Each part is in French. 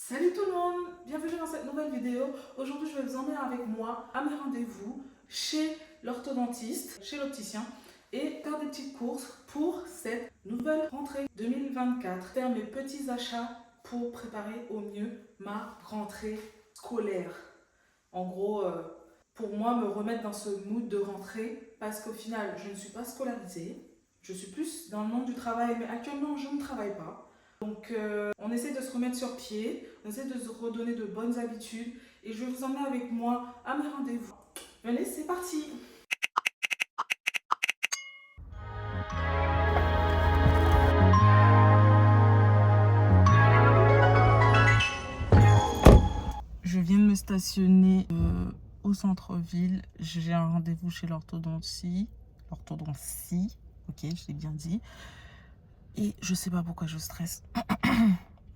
Salut tout le monde, bienvenue dans cette nouvelle vidéo. Aujourd'hui, je vais vous emmener avec moi à mes rendez-vous chez l'orthodontiste, chez l'opticien et faire des petites courses pour cette nouvelle rentrée 2024. Faire mes petits achats pour préparer au mieux ma rentrée scolaire. En gros, pour moi, me remettre dans ce mood de rentrée parce qu'au final, je ne suis pas scolarisée. Je suis plus dans le monde du travail, mais actuellement, je ne travaille pas. Donc, on essaie de se remettre sur pied, on essaie de se redonner de bonnes habitudes et je vais vous emmener avec moi à mes rendez-vous. Venez, c'est parti! Je viens de me stationner au centre-ville. J'ai un rendez-vous chez l'orthodontie. L'orthodontie, ok, je l'ai bien dit. Et je sais pas pourquoi je stresse.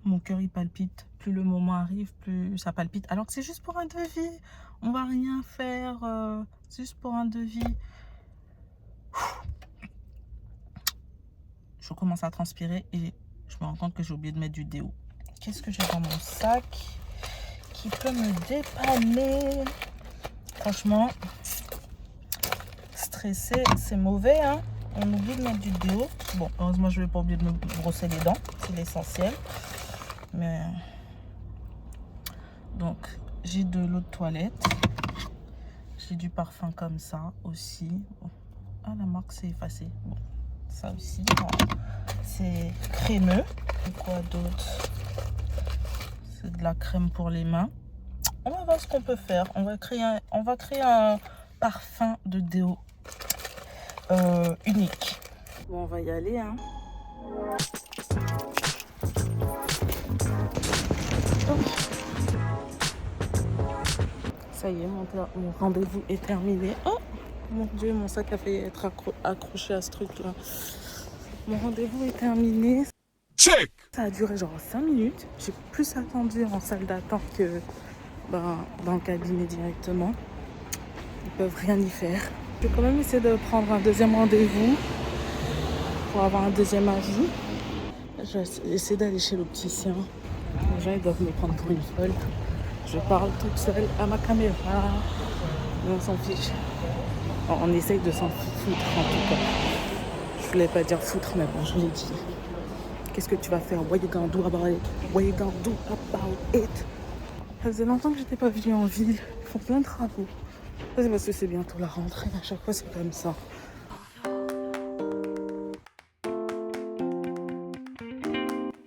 Mon cœur il palpite. Plus le moment arrive, plus ça palpite. Alors que c'est juste pour un devis. On va rien faire. C'est juste pour un devis. Je commence à transpirer et je me rends compte que j'ai oublié de mettre du déo. Qu'est-ce que j'ai dans mon sac qui peut me dépanner? Franchement, stresser, c'est mauvais, hein? On oublie de mettre du déo. Bon, heureusement, je ne vais pas oublier de me brosser les dents. C'est l'essentiel. Mais... Donc, j'ai de l'eau de toilette. J'ai du parfum comme ça aussi. Bon. Ah, la marque s'est effacée. Bon, ça aussi. Bon. C'est crémeux. Et quoi d'autre? C'est de la crème pour les mains. On va voir ce qu'on peut faire. On va créer un parfum de déo unique. Bon, on va y aller, hein. Ça y est, mon rendez-vous est terminé. Oh, mon Dieu, mon sac a fait être accroché à ce truc-là. Mon rendez-vous est terminé. Check. Ça a duré genre 5 minutes. J'ai plus attendu en salle d'attente que dans le cabinet directement. Ils peuvent rien y faire. Je vais quand même essayer de prendre un deuxième rendez-vous pour avoir un deuxième avis. Je vais essayer d'aller chez l'opticien. Les gens ils doivent me prendre pour une folle. Je parle toute seule à ma caméra. Mais on s'en fiche. On essaye de s'en foutre en tout cas. Je voulais pas dire foutre, mais bon, je l'ai dit. Qu'est-ce que tu vas faire? What you gonna do about it? What you gonna do about it? Ça faisait longtemps que j'étais pas venue en ville. Ils font plein de travaux. Ça, c'est parce que c'est bientôt la rentrée. À chaque fois, c'est comme ça.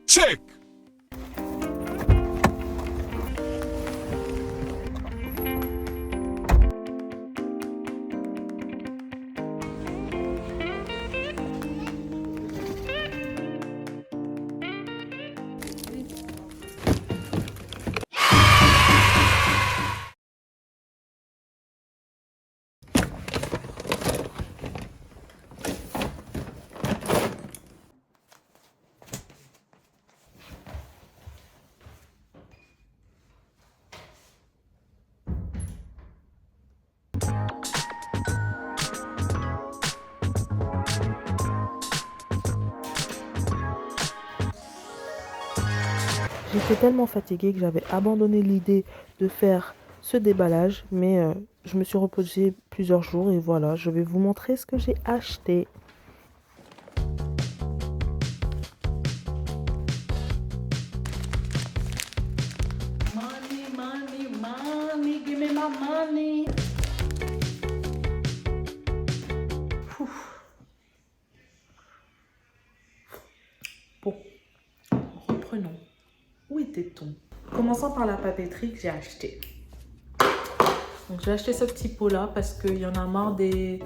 Check. J'étais tellement fatiguée que j'avais abandonné l'idée de faire ce déballage, mais je me suis reposée plusieurs jours et voilà, je vais vous montrer ce que j'ai acheté. Money, money, money, give me my money. Ouf. Bon, reprenons. Où était-on? Commençons par la papeterie que j'ai achetée. Donc j'ai acheté ce petit pot là parce qu'il y en a marre des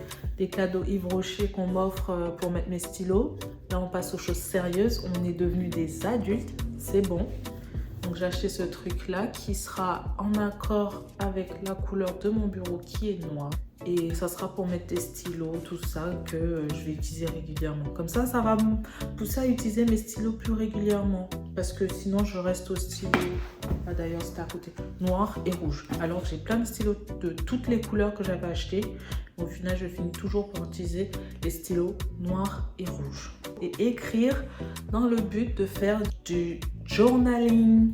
cadeaux Yves Rocher qu'on m'offre pour mettre mes stylos. Là on passe aux choses sérieuses, on est devenus des adultes, c'est bon. Donc j'ai acheté ce truc là qui sera en accord avec la couleur de mon bureau qui est noir. Et ça sera pour mettre des stylos, tout ça, que je vais utiliser régulièrement. Comme ça va me pousser à utiliser mes stylos plus régulièrement. Parce que sinon, je reste au stylo, ah, d'ailleurs c'était à côté, noir et rouge. Alors que j'ai plein de stylos de toutes les couleurs que j'avais achetées. Au final, je finis toujours par utiliser les stylos noirs et rouges. Et écrire dans le but de faire du journaling.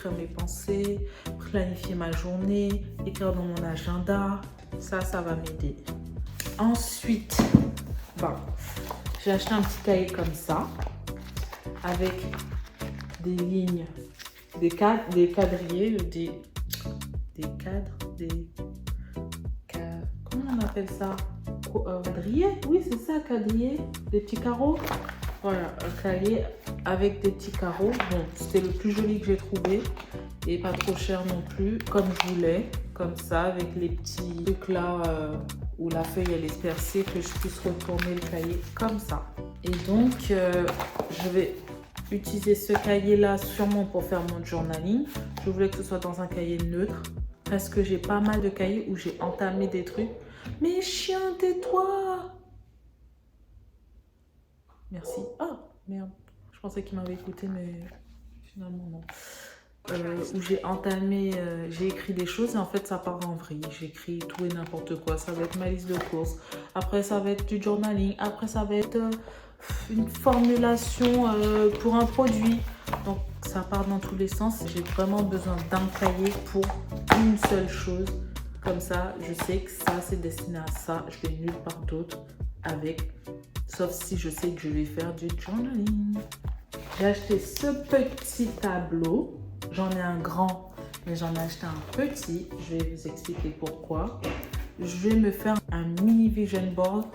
écrire mes pensées, planifier ma journée, écrire dans mon agenda. Ça va m'aider. Ensuite, j'ai acheté un petit cahier comme ça, avec des lignes, des quadrillés, comment on appelle ça? Quadrillés? Oui, c'est ça, quadrillés, des petits carreaux. Voilà, un cahier avec des petits carreaux. Bon, c'était le plus joli que j'ai trouvé et pas trop cher non plus, comme je voulais, comme ça, avec les petits trucs là où la feuille elle est percée, que je puisse retourner le cahier comme ça. Et donc, je vais utiliser ce cahier là sûrement pour faire mon journaling. Je voulais que ce soit dans un cahier neutre parce que j'ai pas mal de cahiers où j'ai entamé des trucs. Mais chien, tais-toi! Merci. Ah, merde. Je pensais qu'il m'avait écouté, mais finalement non. Où j'ai entamé, j'ai écrit des choses et en fait ça part en vrille. J'écris tout et n'importe quoi. Ça va être ma liste de courses. Après ça va être du journaling. Après ça va être une formulation pour un produit. Donc ça part dans tous les sens. J'ai vraiment besoin d'un cahier pour une seule chose. Comme ça, je sais que ça c'est destiné à ça. Je vais nulle part d'autre avec. Sauf si je sais que je vais faire du journaling. J'ai acheté ce petit tableau. J'en ai un grand, mais j'en ai acheté un petit. Je vais vous expliquer pourquoi. Je vais me faire un mini vision board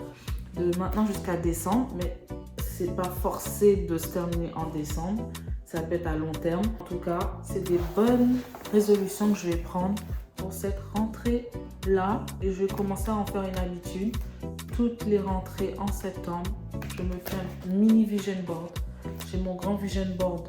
de maintenant jusqu'à décembre, mais c'est pas forcé de se terminer en décembre. Ça peut être à long terme. En tout cas, c'est des bonnes résolutions que je vais prendre pour cette rentrée-là. Et je vais commencer à en faire une habitude. Toutes les rentrées en septembre, je me fais un mini vision board. J'ai mon grand vision board.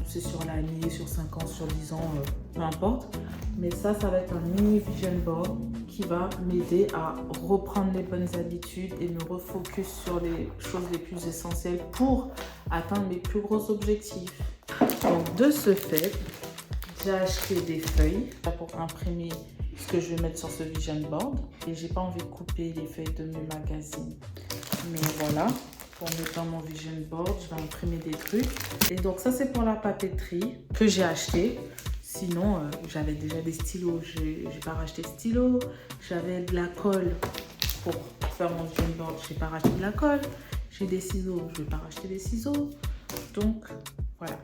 C'est sur l'année, sur 5 ans, sur 10 ans, peu importe. Mais ça va être un mini vision board qui va m'aider à reprendre les bonnes habitudes et me refocus sur les choses les plus essentielles pour atteindre mes plus gros objectifs. Donc de ce fait, j'ai acheté des feuilles pour imprimer ce que je vais mettre sur ce vision board. Et j'ai pas envie de couper les feuilles de mes magazines. Mais voilà. Pour mettre dans mon vision board, je vais imprimer des trucs. Et donc ça c'est pour la papeterie que j'ai acheté. Sinon j'avais déjà des stylos, j'ai pas racheté de stylos. J'avais de la colle pour faire mon vision board, j'ai pas racheté de la colle. J'ai des ciseaux, je vais pas racheter des ciseaux. Donc voilà.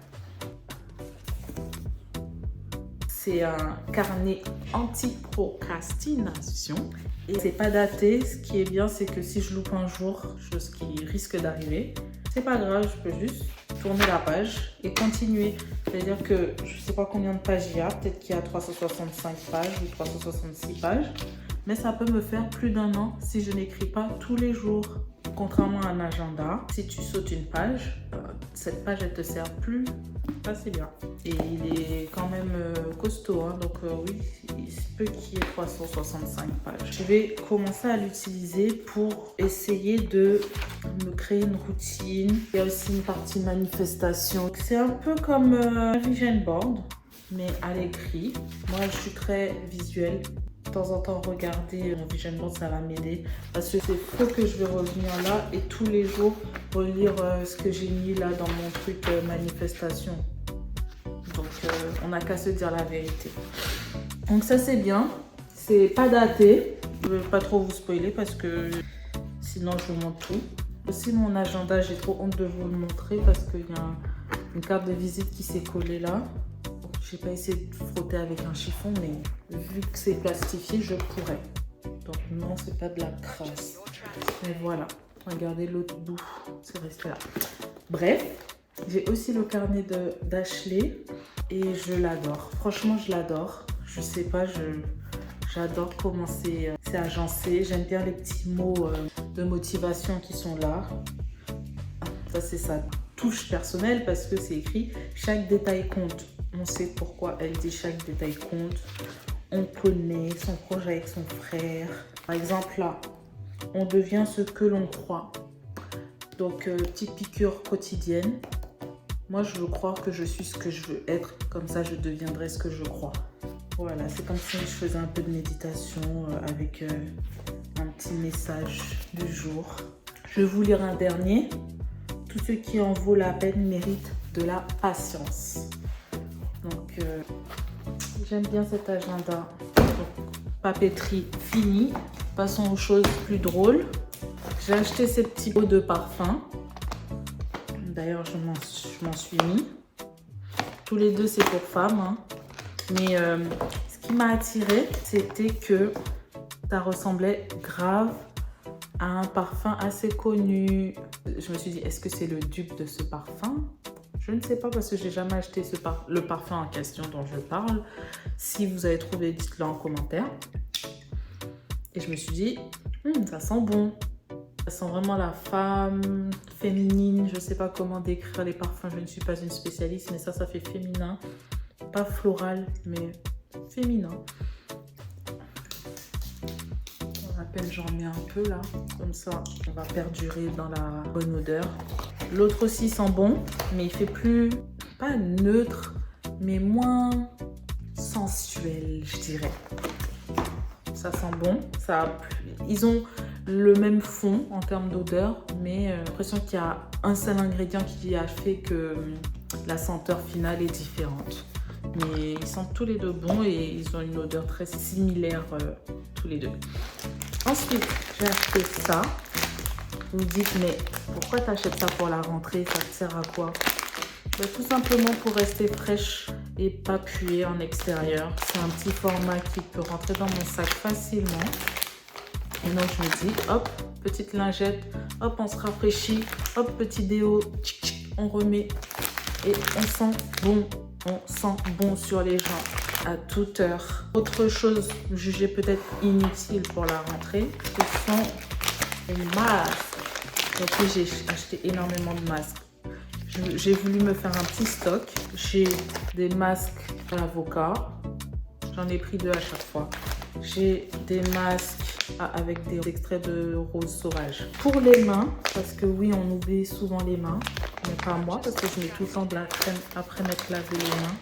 C'est un carnet anti-procrastination. Et c'est pas daté. Ce qui est bien, c'est que si je loupe un jour, chose qui risque d'arriver, c'est pas grave, je peux juste tourner la page et continuer. C'est-à-dire que je sais pas combien de pages il y a, peut-être qu'il y a 365 pages ou 366 pages, mais ça peut me faire plus d'un an si je n'écris pas tous les jours. Contrairement à un agenda, si tu sautes une page, cette page elle te sert plus. Ça c'est bien. Et il est quand même costaud, hein, donc oui, il se peut qu'il y ait 365 pages. Je vais commencer à l'utiliser pour essayer de me créer une routine. Il y a aussi une partie manifestation. C'est un peu comme un vision board, mais à l'écrit. Moi je suis très visuelle. De temps en temps, regarder mon vision board, ça va m'aider. Parce que c'est faux que je vais revenir là et tous les jours relire ce que j'ai mis là dans mon truc manifestation. Donc, on n'a qu'à se dire la vérité. Donc, ça, c'est bien. C'est pas daté. Je ne veux pas trop vous spoiler parce que sinon, je vous montre tout. Aussi, mon agenda, j'ai trop honte de vous le montrer parce qu'il y a une carte de visite qui s'est collée là. J'ai pas essayé de frotter avec un chiffon, mais vu que c'est plastifié, je pourrais. Donc non, c'est pas de la crasse. Mais voilà, regardez l'autre bout, c'est resté là. Bref, j'ai aussi le carnet d'Ashley et je l'adore. Franchement, je l'adore. Je sais pas, j'adore comment c'est agencé. J'aime bien les petits mots de motivation qui sont là. Ça, c'est sa touche personnelle parce que c'est écrit « Chaque détail compte ». On sait pourquoi elle dit chaque détail compte. On connaît son projet avec son frère. Par exemple, là, on devient ce que l'on croit. Donc, petite piqûre quotidienne. Moi, je veux croire que je suis ce que je veux être. Comme ça, je deviendrai ce que je crois. Voilà, c'est comme si je faisais un peu de méditation avec un petit message du jour. Je vais vous lire un dernier. Tout ce qui en vaut la peine mérite de la patience. Donc, j'aime bien cet agenda. Donc, papeterie finie. Passons aux choses plus drôles. J'ai acheté ces petits pots de parfum. D'ailleurs, je m'en suis mis. Tous les deux, c'est pour femmes. Hein. Mais ce qui m'a attirée, c'était que ça ressemblait grave à un parfum assez connu. Je me suis dit, est-ce que c'est le dupe de ce parfum? Je ne sais pas parce que j'ai jamais acheté le parfum en question dont je parle. Si vous avez trouvé, dites-le en commentaire. Et je me suis dit, ça sent bon. Ça sent vraiment la femme féminine. Je ne sais pas comment décrire les parfums. Je ne suis pas une spécialiste, mais ça fait féminin. Pas floral, mais féminin. À peine j'en mets un peu là. Comme ça, on va perdurer dans la bonne odeur. L'autre aussi sent bon, mais il fait plus, pas neutre, mais moins sensuel, je dirais. Ça sent bon. Ils ont le même fond en termes d'odeur, mais j'ai l'impression qu'il y a un seul ingrédient qui a fait que la senteur finale est différente. Mais ils sentent tous les deux bons et ils ont une odeur très similaire tous les deux. Ensuite, j'ai acheté ça. Vous me dites, mais pourquoi tu achètes ça pour la rentrée? Ça te sert à quoi? Tout simplement pour rester fraîche et pas puer en extérieur. C'est un petit format qui peut rentrer dans mon sac facilement. Et donc je me dis, hop, petite lingette, hop, on se rafraîchit, hop, petit déo, tchic, tchic, on remet et on sent bon. On sent bon sur les gens à toute heure. Autre chose jugée peut-être inutile pour la rentrée, ce sont les masques. Donc oui, j'ai acheté énormément de masques. J'ai voulu me faire un petit stock. J'ai des masques à l'avocat. J'en ai pris 2 à chaque fois. J'ai des masques avec des extraits de rose sauvage. Pour les mains, parce que oui, on oublie souvent les mains. Mais pas moi, parce que je mets tout le temps de la crème après m'être lavé les mains.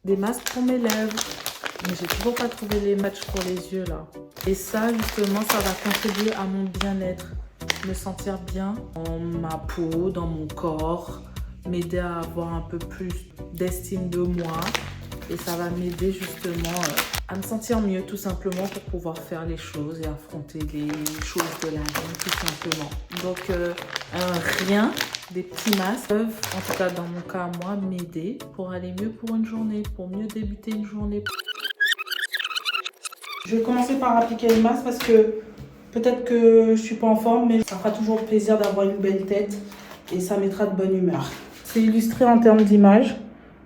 Des masques pour mes lèvres. Mais j'ai toujours pas trouvé les matchs pour les yeux là. Et ça, justement, ça va contribuer à mon bien-être. Me sentir bien dans ma peau, dans mon corps. M'aider à avoir un peu plus d'estime de moi. Et ça va m'aider justement à me sentir mieux tout simplement pour pouvoir faire les choses et affronter les choses de la vie tout simplement. Donc rien, des petits masques peuvent, en tout cas dans mon cas moi, m'aider pour aller mieux pour une journée, pour mieux débuter une journée. Je vais commencer par appliquer le masque parce que peut-être que je suis pas en forme, mais ça fera toujours plaisir d'avoir une belle tête et ça mettra de bonne humeur. C'est illustré en termes d'image.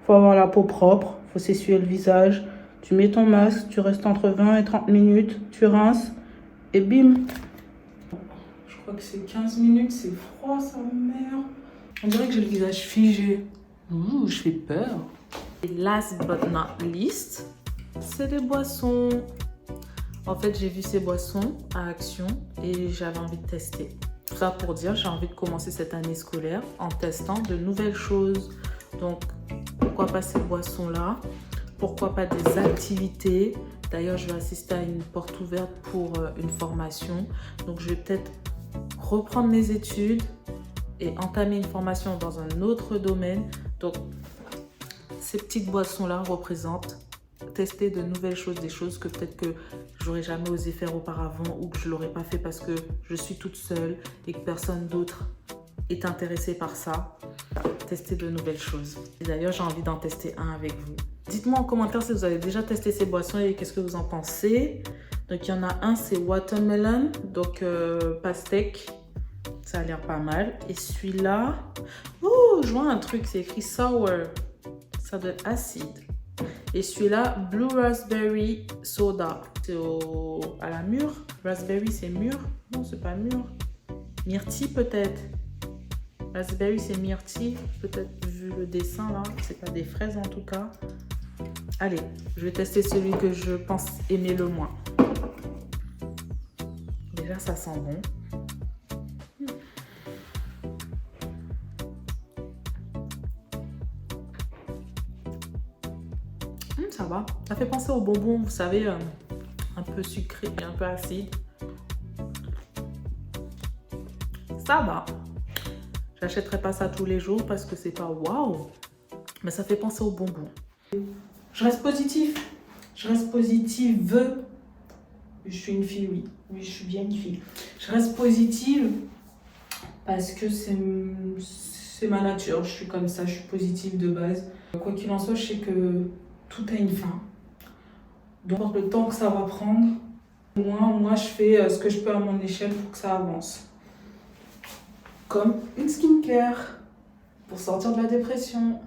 Faut avoir la peau propre, faut s'essuyer le visage. Tu mets ton masque, tu restes entre 20 et 30 minutes, tu rinces et bim. Je crois que c'est 15 minutes, c'est froid, sa mère. On dirait que j'ai le visage figé. Ouh, je fais peur. Et last but not least, c'est des boissons. En fait, j'ai vu ces boissons à Action et j'avais envie de tester. Tout ça pour dire, j'ai envie de commencer cette année scolaire en testant de nouvelles choses. Donc, pourquoi pas ces boissons-là? Pourquoi pas des activités? D'ailleurs, je vais assister à une porte ouverte pour une formation. Donc, je vais peut-être reprendre mes études et entamer une formation dans un autre domaine. Donc, ces petites boissons-là représentent tester de nouvelles choses, des choses que peut-être que j'aurais jamais osé faire auparavant ou que je l'aurais pas fait parce que je suis toute seule et que personne d'autre est intéressé par ça. Tester de nouvelles choses. Et d'ailleurs, j'ai envie d'en tester un avec vous. Dites-moi en commentaire si vous avez déjà testé ces boissons et qu'est-ce que vous en pensez. Donc, il y en a un, c'est watermelon, donc pastèque. Ça a l'air pas mal. Et celui-là, oh, je vois un truc, c'est écrit sour. Ça doit être acide. Et celui-là, Blue Raspberry Soda. C'est à la mûre. Raspberry, c'est mûr. Non, c'est pas mûr. Myrtille, peut-être. Raspberry, c'est myrtille. Peut-être vu le dessin, là. C'est pas des fraises, en tout cas. Allez, je vais tester celui que je pense aimer le moins. Déjà, ça sent bon. Ça va. Ça fait penser aux bonbons, vous savez, un peu sucré et un peu acide. Ça va. J'achèterai pas ça tous les jours parce que c'est pas waouh. Mais ça fait penser aux bonbons. Je reste positive. Je reste positive. Je suis une fille, oui. Oui, je suis bien une fille. Je reste positive parce que c'est ma nature. Je suis comme ça, je suis positive de base. Quoi qu'il en soit, je sais que tout a une fin. Donc, le temps que ça va prendre, moi je fais ce que je peux à mon échelle pour que ça avance. Comme une skincare pour sortir de la dépression.